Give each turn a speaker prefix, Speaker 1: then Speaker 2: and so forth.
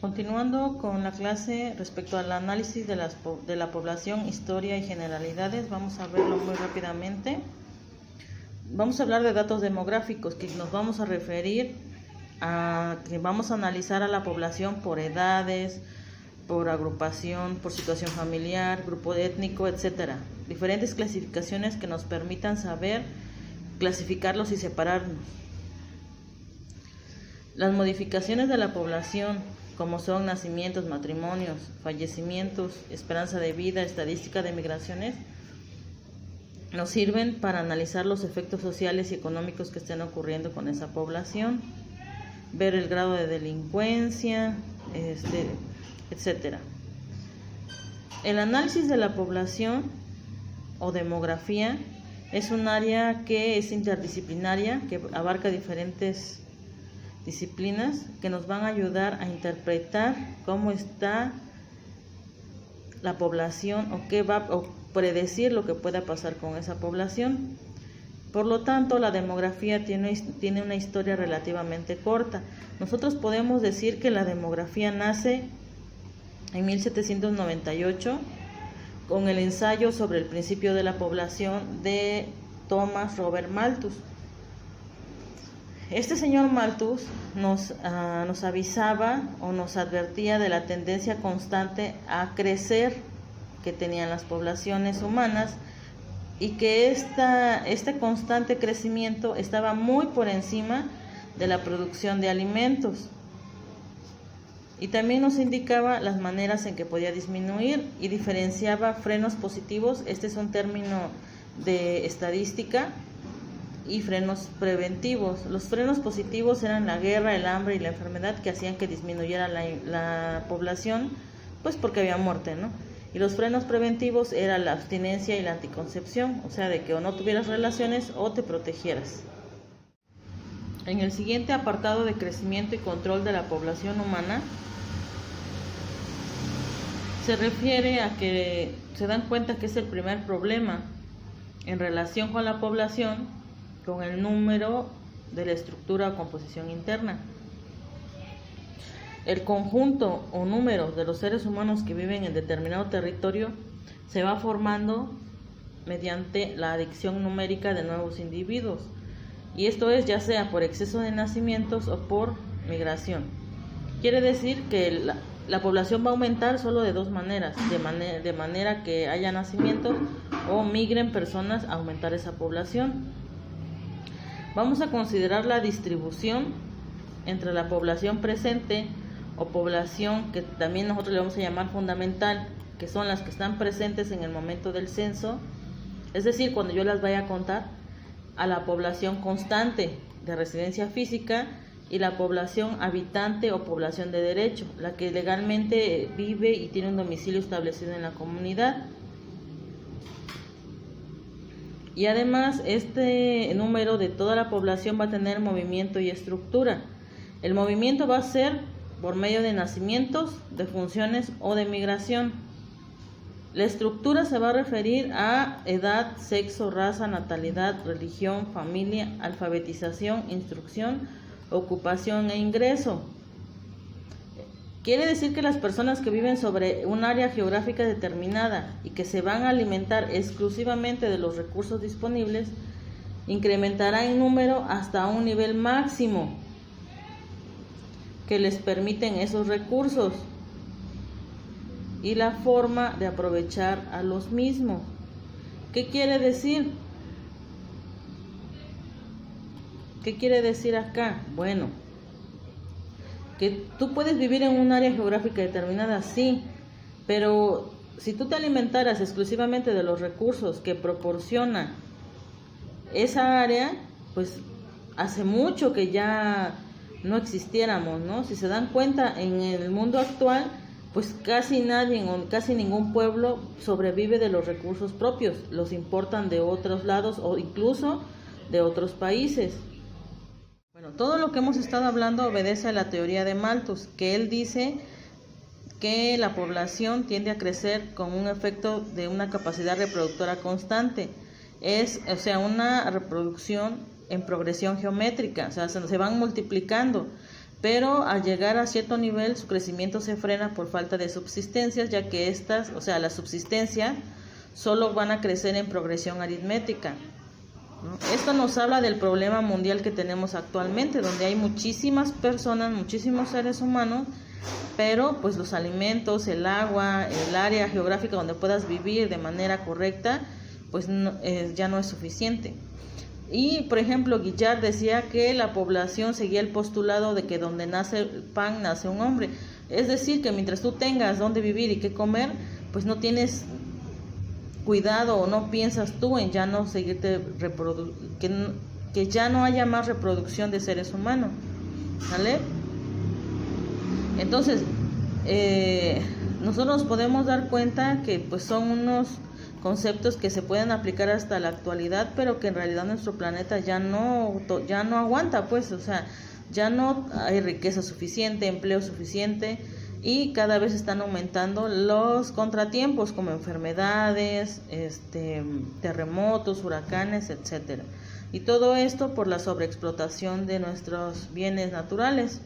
Speaker 1: Continuando con la clase respecto al análisis de la población, historia y generalidades, vamos a verlo muy rápidamente. Vamos a hablar de datos demográficos, que nos vamos a referir a que vamos a analizar a la población por edades, por agrupación, por situación familiar, grupo étnico, etcétera. Diferentes clasificaciones que nos permitan saber clasificarlos y separarnos. Las modificaciones de la población, como son nacimientos, matrimonios, fallecimientos, esperanza de vida, estadística de migraciones, nos sirven para analizar los efectos sociales y económicos que estén ocurriendo con esa población, ver el grado de delincuencia, etcétera. El análisis de la población o demografía es un área que es interdisciplinaria, que abarca diferentes disciplinas que nos van a ayudar a interpretar cómo está la población o predecir lo que pueda pasar con esa población. Por lo tanto, la demografía tiene una historia relativamente corta. Nosotros podemos decir que la demografía nace en 1798 con el ensayo sobre el principio de la población de Thomas Robert Malthus. Este señor Malthus nos avisaba o nos advertía de la tendencia constante a crecer que tenían las poblaciones humanas y que este constante crecimiento estaba muy por encima de la producción de alimentos. Y también nos indicaba las maneras en que podía disminuir y diferenciaba frenos positivos, este es un término de estadística, y frenos preventivos. Los frenos positivos eran la guerra, el hambre y la enfermedad, que hacían que disminuyera la población, pues porque había muerte, ¿no? Y los frenos preventivos eran la abstinencia y la anticoncepción, o sea, de que o no tuvieras relaciones o te protegieras. En el siguiente apartado de crecimiento y control de la población humana, se refiere a que se dan cuenta que es el primer problema en relación con la población, con el número de la estructura o composición interna. El conjunto o número de los seres humanos que viven en determinado territorio se va formando mediante la adición numérica de nuevos individuos, y esto es ya sea por exceso de nacimientos o por migración. Quiere decir que la población va a aumentar solo de dos maneras, de manera que haya nacimientos o migren personas a aumentar esa población. Vamos a considerar la distribución entre la población presente o población que también nosotros le vamos a llamar fundamental, que son las que están presentes en el momento del censo, es decir, cuando yo las vaya a contar, a la población constante de residencia física y la población habitante o población de derecho, la que legalmente vive y tiene un domicilio establecido en la comunidad. Y además este número de toda la población va a tener movimiento y estructura. El movimiento va a ser por medio de nacimientos, de funciones o de migración. La estructura se va a referir a edad, sexo, raza, natalidad, religión, familia, alfabetización, instrucción, ocupación e ingreso. Quiere decir que las personas que viven sobre un área geográfica determinada y que se van a alimentar exclusivamente de los recursos disponibles, incrementará en número hasta un nivel máximo que les permiten esos recursos y la forma de aprovechar a los mismos. ¿Qué quiere decir? ¿Qué quiere decir acá? Bueno, que tú puedes vivir en un área geográfica determinada, sí, pero si tú te alimentaras exclusivamente de los recursos que proporciona esa área, pues hace mucho que ya no existiéramos, ¿no? Si se dan cuenta, en el mundo actual, pues casi nadie o casi ningún pueblo sobrevive de los recursos propios, los importan de otros lados o incluso de otros países. Bueno, todo lo que hemos estado hablando obedece a la teoría de Malthus, que él dice que la población tiende a crecer con un efecto de una capacidad reproductora constante. O sea, una reproducción en progresión geométrica, o sea, se van multiplicando. pero al llegar a cierto nivel su crecimiento se frena por falta de subsistencias, ya que estas, o sea, la subsistencia, solo van a crecer en progresión aritmética, ¿no? Esto nos habla del problema mundial que tenemos actualmente, donde hay muchísimas personas, muchísimos seres humanos, pero pues los alimentos, el agua, el área geográfica donde puedas vivir de manera correcta, pues no, ya no es suficiente. Y por ejemplo, Guillard decía que la población seguía el postulado de que donde nace el pan nace un hombre, es decir, que mientras tú tengas dónde vivir y qué comer, pues no tienes cuidado o no piensas tú en ya no seguirte que ya no haya más reproducción de seres humanos, ¿vale? Entonces nosotros podemos dar cuenta que pues son unos conceptos que se pueden aplicar hasta la actualidad, pero que en realidad nuestro planeta ya no aguanta, pues, o sea, ya no hay riqueza suficiente, empleo suficiente, y cada vez están aumentando los contratiempos como enfermedades, terremotos, huracanes, etcétera. Y todo esto por la sobreexplotación de nuestros bienes naturales.